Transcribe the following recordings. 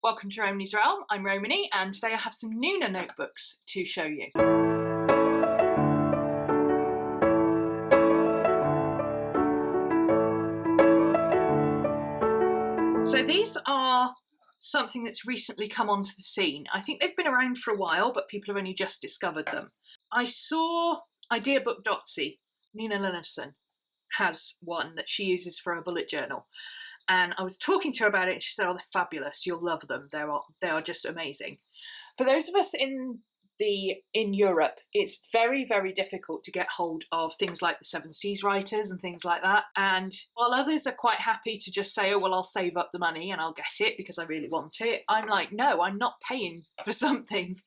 Welcome to RhomanysRealm. I'm Romany, and today I have some Nuuna notebooks to show you. So these are something that's recently come onto the scene. I think they've been around for a while, but people have only just discovered them. I saw Ideabook.c, Nina Linnerson, has one that she uses for a bullet journal. And I was talking to her about it and she said, oh, they're fabulous. You'll love them. They are just amazing. For those of us in Europe, it's very, very difficult to get hold of things like the Seven Seas writers and things like that. And while others are quite happy to just say, oh, well, I'll save up the money and I'll get it because I really want it, I'm like, no, I'm not paying for something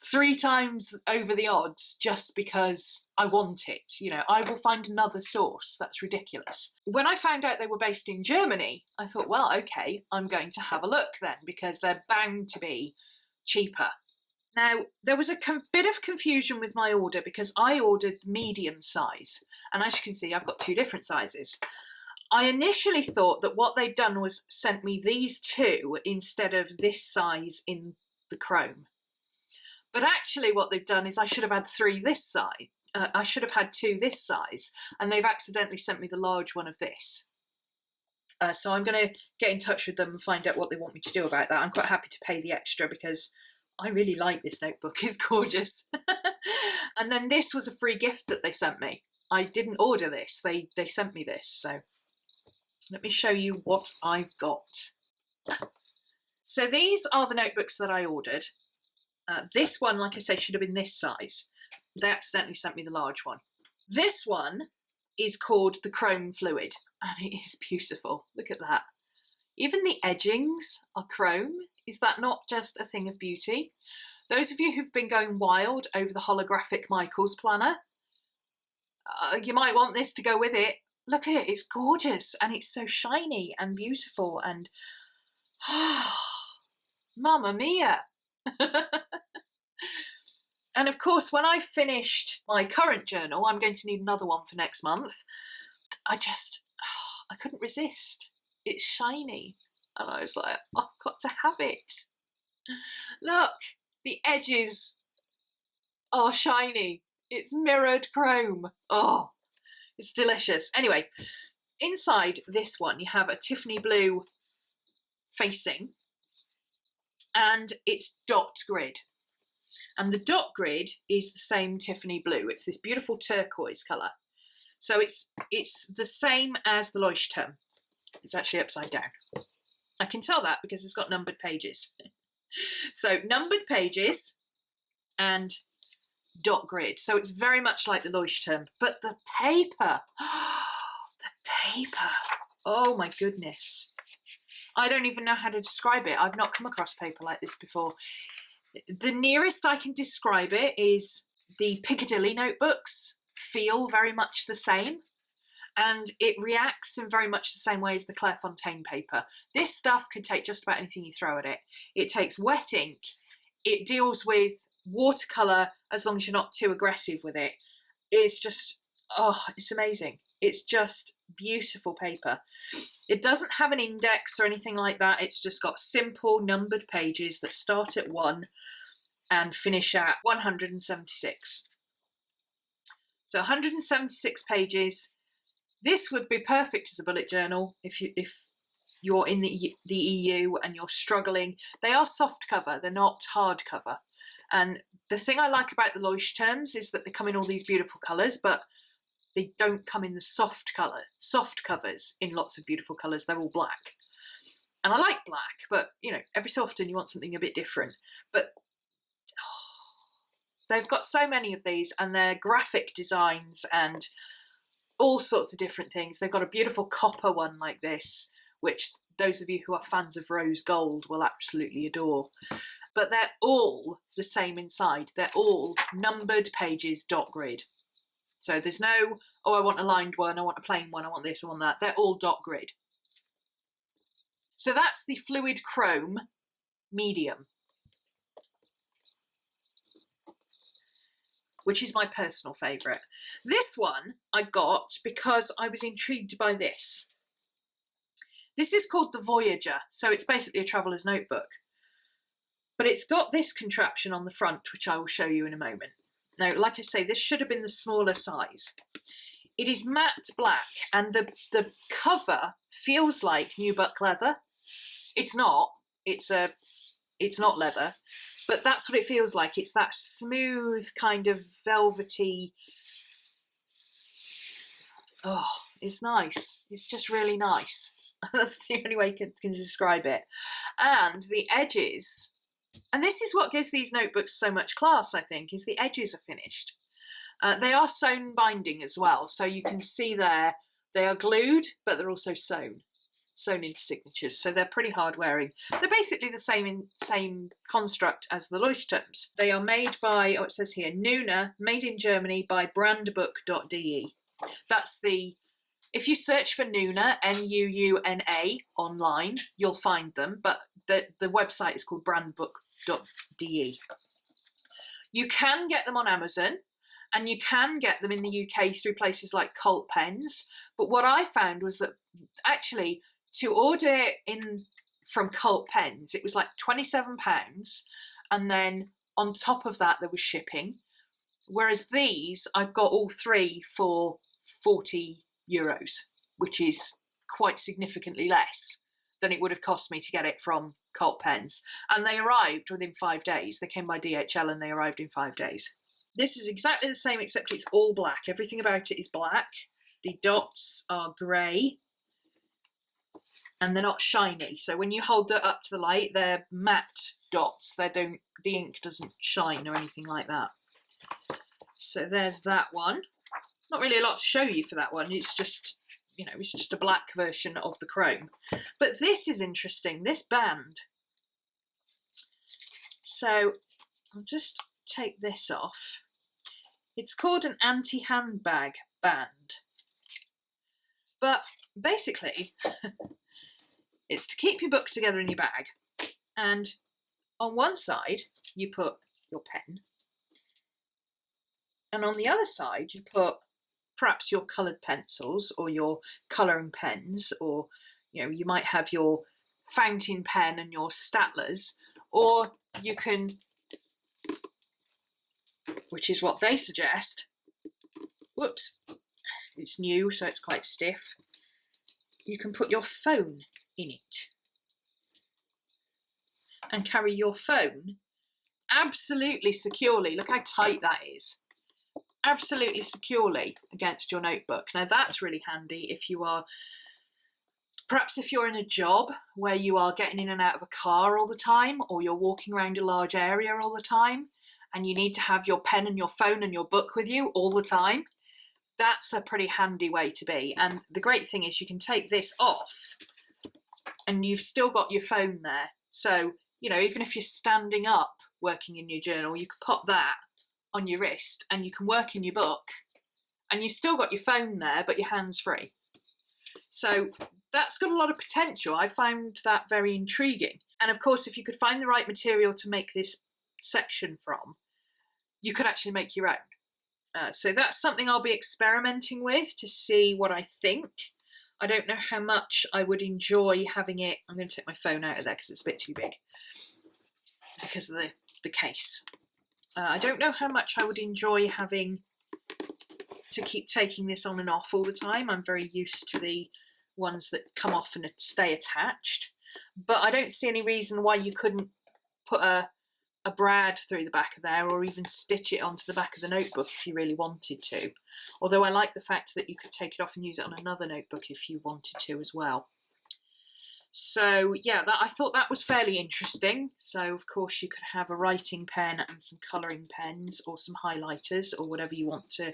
3 times over the odds just because I want it. You know, I will find another source. That's ridiculous. When I found out they were based in Germany, I thought, well, okay, I'm going to have a look then because they're bound to be cheaper. Now, there was a bit of confusion with my order because I ordered medium size. And as you can see, I've got 2 different sizes. I initially thought that what they'd done was sent me these 2 instead of this size in the chrome. But actually what they've done is I should have had 3 this size. I should have had 2 this size, and they've accidentally sent me the large one of this. So I'm going to get in touch with them and find out what they want me to do about that. I'm quite happy to pay the extra because I really like this notebook. It's gorgeous. And then this was a free gift that they sent me. I didn't order this. They sent me this. So let me show you what I've got. So these are the notebooks that I ordered. This one, like I say, should have been this size. They accidentally sent me the large one. This one is called the Chrome Fluid, and it is beautiful. Look at that. Even the edgings are chrome. Is that not just a thing of beauty? Those of you who've been going wild over the holographic Michaels planner, you might want this to go with it. Look at it, it's gorgeous, and it's so shiny and beautiful, and Mamma mia! And of course, when I finished my current journal, I'm going to need another one for next month. I couldn't resist. It's shiny. And I was like, I've got to have it. Look, the edges are shiny. It's mirrored chrome. Oh, it's delicious. Anyway, inside this one, you have a Tiffany blue facing, and it's dot grid. And the dot grid is the same Tiffany blue. It's this beautiful turquoise colour. So it's the same as the Leuchtturm. It's actually upside down. I can tell that because it's got numbered pages. So numbered pages and dot grid. So it's very much like the Leuchtturm. But the paper, the paper, oh my goodness. I don't even know how to describe it. I've not come across paper like this before. The nearest I can describe it is the Piccadilly notebooks feel very much the same, and it reacts in very much the same way as the Clairefontaine paper. This stuff can take just about anything you throw at it. It takes wet ink, it deals with watercolour as long as you're not too aggressive with it. It's just, oh, it's amazing. It's just beautiful paper. It doesn't have an index or anything like that. It's just got simple numbered pages that start at 1 and finish at 176. So 176 pages. This would be perfect as a bullet journal if you're in the EU and you're struggling. They are soft cover, they're not hard cover. And the thing I like about the Leuchtturms is that they come in all these beautiful colours, but they don't come in the soft covers in lots of beautiful colours. They're all black. And I like black, but, you know, every so often you want something a bit different. But they've got so many of these, and they're graphic designs and all sorts of different things. They've got a beautiful copper one like this, which those of you who are fans of rose gold will absolutely adore. But they're all the same inside. They're all numbered pages, dot grid. So there's no, oh, I want a lined one, I want a plain one, I want this, I want that. They're all dot grid. So that's the Fluid Chrome medium, which is my personal favourite. This one I got because I was intrigued by this. This is called the Voyager, so it's basically a traveller's notebook. But it's got this contraption on the front, which I will show you in a moment. Now, like I say, this should have been the smaller size. It is matte black, and the cover feels like nubuck leather. It's not. It's not leather, but that's what it feels like. It's that smooth kind of velvety. Oh, it's nice. It's just really nice. That's the only way I can describe it. And the edges, and this is what gives these notebooks so much class, I think, is the edges are finished. They are sewn binding as well, so you can see there they are glued, but they're also sewn into signatures, so they're pretty hard wearing. They're basically the same construct as the Leuchtturms. They are made by, oh, it says here, Nuuna, made in Germany by brandbook.de. That's the, if you search for Nuuna, Nuuna, online, you'll find them, but the website is called brandbook.de. You can get them on Amazon, and you can get them in the UK through places like Cult Pens, but what I found was that actually to order in from Cult Pens, it was like £27, and then on top of that there was shipping, whereas these I got all three for €40, which is quite significantly less than it would have cost me to get it from Cult Pens, and they arrived within 5 days. They came by DHL and they arrived in 5 days. This is exactly the same, except it's all black. Everything about it is black. The dots are grey, and they're not shiny. So when you hold it up to the light, they're matte dots. The ink doesn't shine or anything like that. So there's that one. Not really a lot to show you for that one. It's just, you know, it's just a black version of the chrome. But this is interesting, this band. So I'll just take this off. It's called an anti-handbag band. But basically, it's to keep your book together in your bag. And on one side, you put your pen. And on the other side, you put perhaps your coloured pencils or your colouring pens, or, you know, you might have your fountain pen and your statlers, or you can, which is what they suggest, whoops, it's new, so it's quite stiff, you can put your phone in it and carry your phone absolutely securely. Look how tight that is. Absolutely securely against your notebook. Now that's really handy if you are, perhaps if you're in a job where you are getting in and out of a car all the time, or you're walking around a large area all the time, and you need to have your pen and your phone and your book with you all the time. That's a pretty handy way to be. And the great thing is you can take this off and you've still got your phone there. So, you know, even if you're standing up working in your journal, you could pop that on your wrist and you can work in your book and you've still got your phone there, but your hand's free. So that's got a lot of potential. I found that very intriguing. And of course, if you could find the right material to make this section from, you could actually make your own. So that's something I'll be experimenting with to see what I think. I don't know how much I would enjoy having it. I'm going to take my phone out of there because it's a bit too big because of the case. I don't know how much I would enjoy having to keep taking this on and off all the time. I'm very used to the ones that come off and stay attached. But I don't see any reason why you couldn't put a brad through the back of there, or even stitch it onto the back of the notebook if you really wanted to. Although I like the fact that you could take it off and use it on another notebook if you wanted to as well. So yeah, I thought that was fairly interesting. So of course you could have a writing pen and some colouring pens or some highlighters or whatever you want to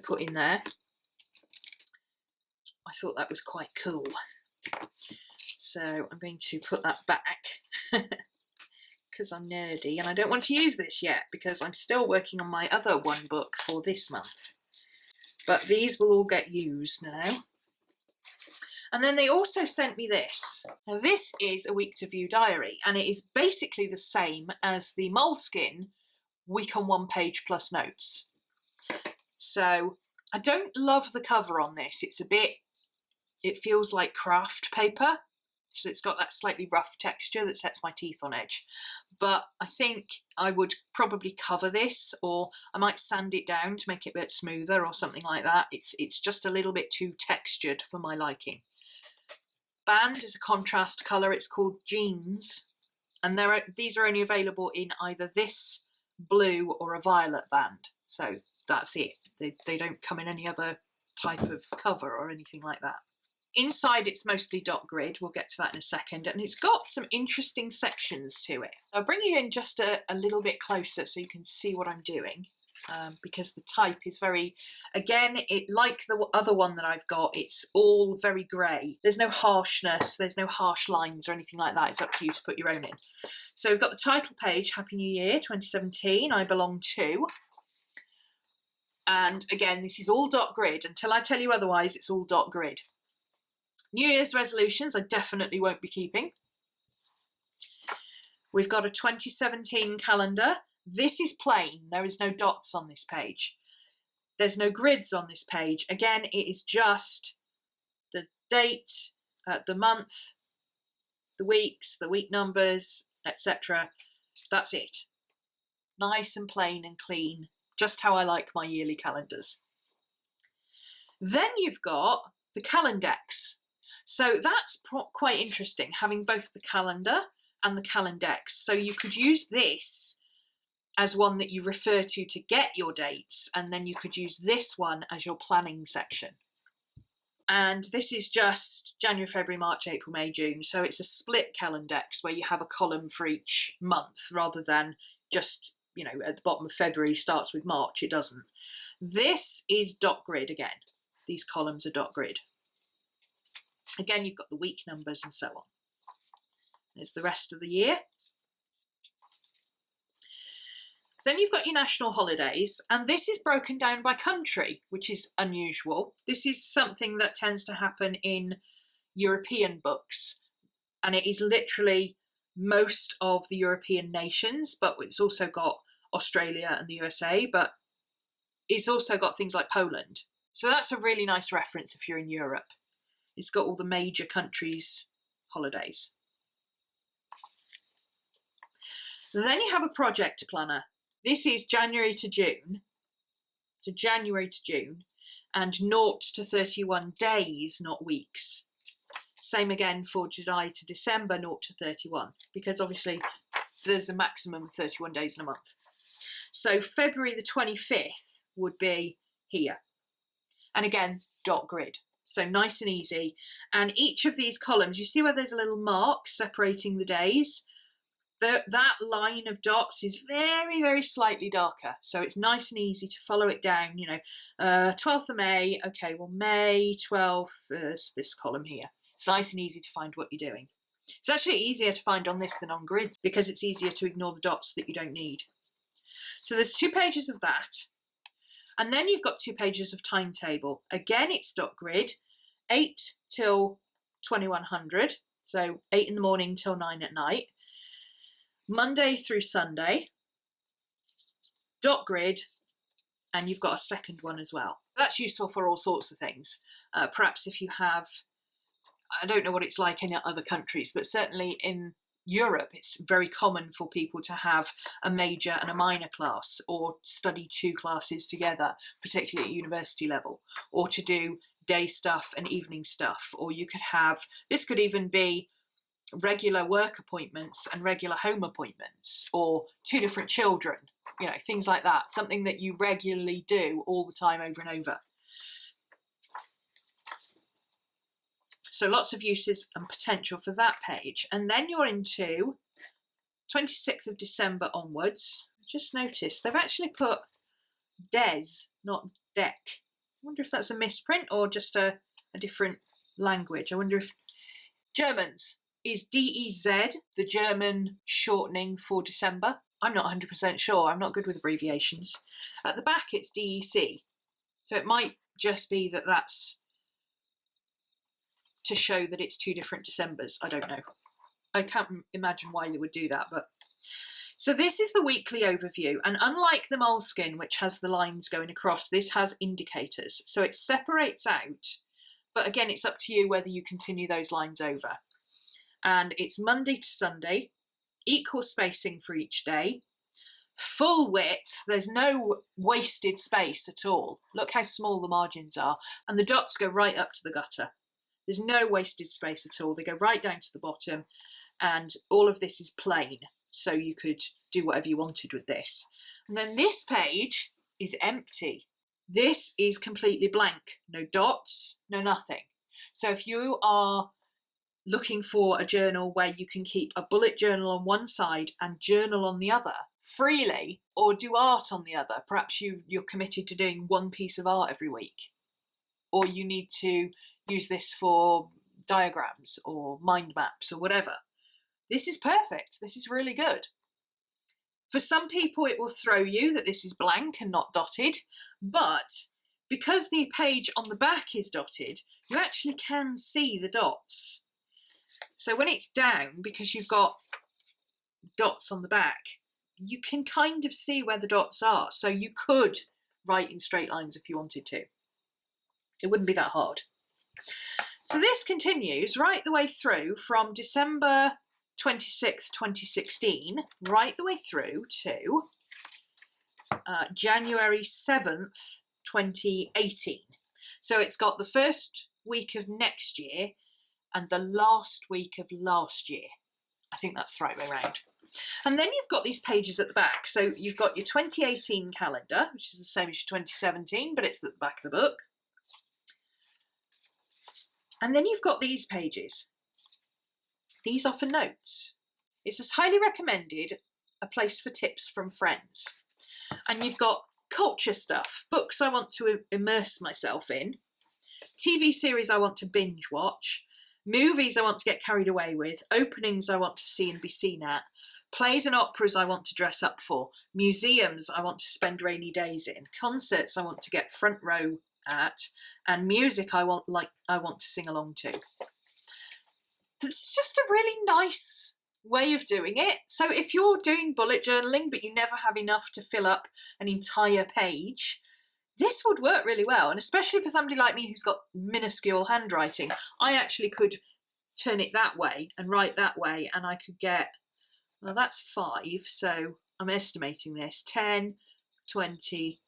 put in there. I thought that was quite cool. So I'm going to put that back because I'm nerdy and I don't want to use this yet because I'm still working on my other one book for this month. But these will all get used now. And then they also sent me this. Now this is a week to view diary, and it is basically the same as the Moleskine week on one page plus notes. So I don't love the cover on this. It feels like craft paper. So it's got that slightly rough texture that sets my teeth on edge. But I think I would probably cover this, or I might sand it down to make it a bit smoother or something like that. It's just a little bit too textured for my liking. Band is a contrast colour. It's called Jeans. And these are only available in either this blue or a violet band. So that's it. They don't come in any other type of cover or anything like that. Inside it's mostly dot grid, we'll get to that in a second, and it's got some interesting sections to it. I'll bring you in just a little bit closer so you can see what I'm doing, because the type is very, again, like the other one that I've got, it's all very grey. There's no harshness, there's no harsh lines or anything like that. It's up to you to put your own in. So we've got the title page, Happy New Year 2017, I belong to. And again, this is all dot grid. Until I tell you otherwise, it's all dot grid. New Year's resolutions I definitely won't be keeping. We've got a 2017 calendar. This is plain. There is no dots on this page. There's no grids on this page. Again, it is just the date, the month, the weeks, the week numbers, etc. That's it. Nice and plain and clean. Just how I like my yearly calendars. Then you've got the calendex. So that's quite interesting, having both the calendar and the calendex. So you could use this as one that you refer to get your dates, and then you could use this one as your planning section. And this is just January, February, March, April, May, June. So it's a split calendex where you have a column for each month rather than just, you know, at the bottom of February starts with March. It doesn't. This is dot grid again. These columns are dot grid. Again, you've got the week numbers and so on. There's the rest of the year. Then you've got your national holidays, and this is broken down by country, which is unusual. This is something that tends to happen in European books, and it is literally most of the European nations, but it's also got Australia and the USA, but it's also got things like Poland. So that's a really nice reference if you're in Europe. It's got all the major countries' holidays. Then you have a project planner. This is January to June. So January to June, and 0 to 31 days, not weeks. Same again for July to December, 0 to 31, because obviously there's a maximum of 31 days in a month. So February the 25th would be here. And again, dot grid. So nice and easy. And each of these columns, you see where there's a little mark separating the days? That line of dots is very, very slightly darker. So it's nice and easy to follow it down, you know, 12th of May. Okay, well, May 12th is this column here. It's nice and easy to find what you're doing. It's actually easier to find on this than on grids because it's easier to ignore the dots that you don't need. So there's 2 pages of that. And then you've got 2 pages of timetable. Again, it's dot grid, 8 till 2100. So 8 in the morning till 9 at night. Monday through Sunday, dot grid, and you've got a second one as well. That's useful for all sorts of things. Perhaps if you have, I don't know what it's like in other countries, but certainly in Europe, it's very common for people to have a major and a minor class, or study 2 classes together, particularly at university level, or to do day stuff and evening stuff. Or you could have, this could even be regular work appointments and regular home appointments, or 2 different children, you know, things like that. Something that you regularly do all the time over and over. So lots of uses and potential for that page. And then you're into 26th of December onwards. Just noticed they've actually put des, not deck. I wonder if that's a misprint or just a different language. I wonder if Germans. Is DEZ the German shortening for December? I'm not 100% sure. I'm not good with abbreviations. At the back, it's DEC. So it might just be that that's to show that it's 2 different Decembers. I don't know. I can't imagine why they would do that. But so this is the weekly overview. And unlike the Moleskine, which has the lines going across, this has indicators. So it separates out. But again, it's up to you whether you continue those lines over. and it's Monday to Sunday, equal spacing for each day, full width, there's no wasted space at all. Look how small the margins are, and the dots go right up to the gutter. There's no wasted space at all. They go right down to the bottom, and all of this is plain, so you could do whatever you wanted with this. And then this page is empty. This is completely blank, no dots, no nothing. So if you are looking for a journal where you can keep a bullet journal on one side and journal on the other freely, or do art on the other, perhaps you're committed to doing one piece of art every week, or you need to use this for diagrams or mind maps or whatever, this is perfect. This is really good. For some people it will throw you that this is blank and not dotted, but because the page on the back is dotted, you actually can see the dots. So when it's down, because you've got dots on the back, you can kind of see where the dots are. So you could write in straight lines if you wanted to. It wouldn't be that hard. So this continues right the way through from December 26th, 2016, right the way through to January 7th, 2018. So it's got the first week of next year and the last week of last year. I think that's the right way around. And then you've got these pages at the back. So you've got your 2018 calendar, which is the same as your 2017, but it's at the back of the book. And then you've got these pages. These are for notes. It says highly recommended, a place for tips from friends. And you've got culture stuff, books I want to immerse myself in, TV series I want to binge watch, movies I want to get carried away with, openings I want to see and be seen at, plays and operas I want to dress up for, museums I want to spend rainy days in, concerts I want to get front row at, and music I want to sing along to. It's just a really nice way of doing it. So if you're doing bullet journaling but you never have enough to fill up an entire page, this would work really well. And especially for somebody like me who's got minuscule handwriting, I actually could turn it that way and write that way, and I could get, well, that's 5, so I'm estimating this, 10, 20,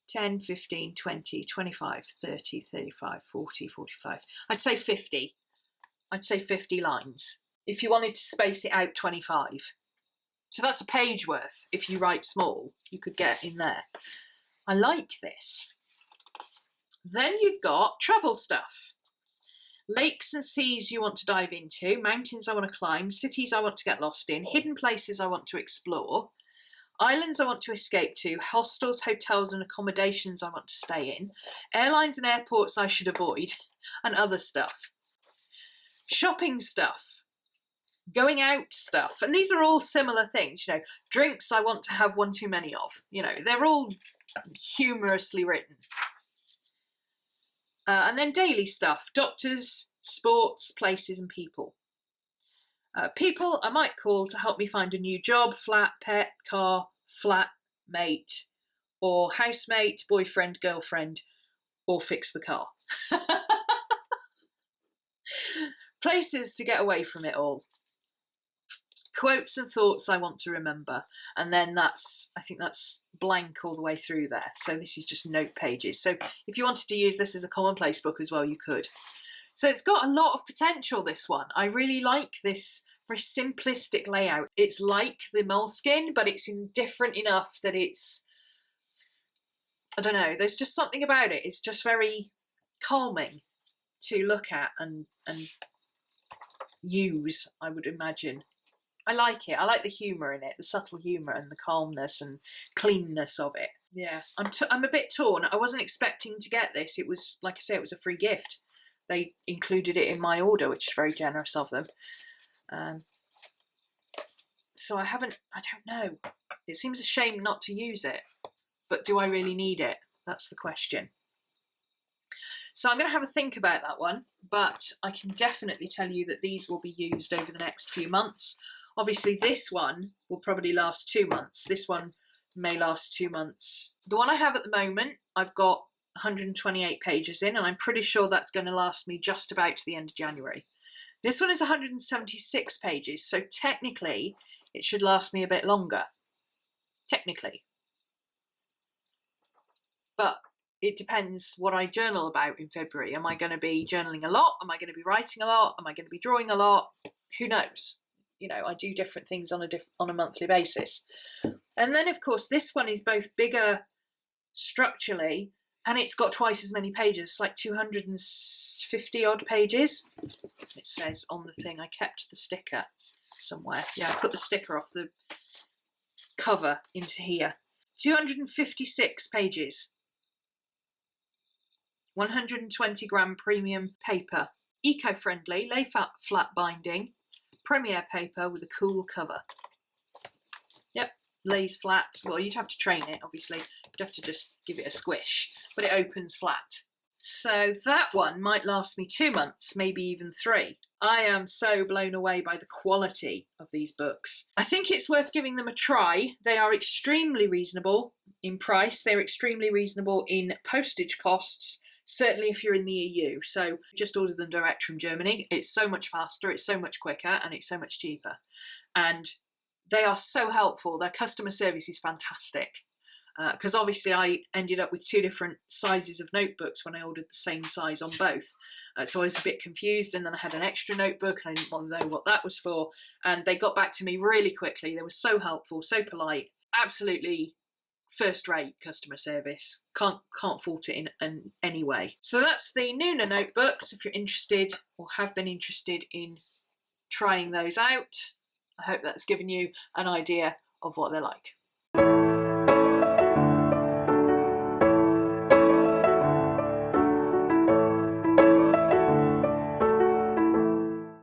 10, 15, 20, 25, 30, 35, 40, 45. I'd say 50. I'd say 50 lines. If you wanted to space it out, 25. So that's a page worth. If you write small, you could get in there. I like this. Then you've got travel stuff. Lakes and seas you want to dive into, mountains I want to climb, cities I want to get lost in, hidden places I want to explore, islands I want to escape to, hostels, hotels and accommodations I want to stay in, airlines and airports I should avoid, and other stuff. Shopping stuff, going out stuff, and these are all similar things, drinks I want to have one too many of, they're all humorously written. And then daily stuff, doctors, sports, places and people. People I might call to help me find a new job, flat, pet, car, flat, mate, or housemate, boyfriend, girlfriend, or fix the car. Places to get away from it all. Quotes and thoughts I want to remember. And then I think that's blank all the way through there. So this is just note pages. So if you wanted to use this as a commonplace book as well, you could. So it's got a lot of potential, this one. I really like this very simplistic layout. It's like the Moleskine, but it's different enough that it's, I don't know, there's just something about it. It's just very calming to look at and use, I would imagine. I like it. I like the humour in it, the subtle humour and the calmness and cleanness of it. Yeah, I'm a bit torn. I wasn't expecting to get this. It was, like I say, it was a free gift. They included it in my order, which is very generous of them. So I don't know. It seems a shame not to use it, but do I really need it? That's the question. So I'm going to have a think about that one, but I can definitely tell you that these will be used over the next few months. Obviously this one will probably last 2 months. This one may last 2 months. The one I have at the moment, I've got 128 pages in, and I'm pretty sure that's going to last me just about to the end of January. This one is 176 pages, so technically it should last me a bit longer. Technically. But it depends what I journal about in February. Am I going to be journaling a lot? Am I going to be writing a lot? Am I going to be drawing a lot? Who knows? You know, I do different things on a monthly basis. And then, of course, this one is both bigger structurally, and it's got twice as many pages, like 250 odd pages. It says on the thing. I kept the sticker somewhere. Yeah, I put the sticker off the cover into here. 256 pages. 120 gram premium paper. Eco-friendly, lay flat binding. Premier paper with a cool cover. Yep, lays flat. Well, you'd have to train it, obviously. You'd have to just give it a squish, but it opens flat. So that one might last me 2 months, maybe even 3. I am so blown away by the quality of these books. I think it's worth giving them a try. They are extremely reasonable in price. They're extremely reasonable in postage costs, certainly if you're in the EU. So just order them direct from Germany. It's so much faster, it's so much quicker, and it's so much cheaper. And they are so helpful. Their customer service is fantastic. Because obviously I ended up with 2 different sizes of notebooks when I ordered the same size on both. So I was a bit confused, and then I had an extra notebook and I didn't want to know what that was for. And they got back to me really quickly. They were so helpful, so polite, absolutely first-rate customer service. Can't fault it in any way. So that's the Nuuna notebooks. If you're interested or have been interested in trying those out, I hope that's given you an idea of what they're like.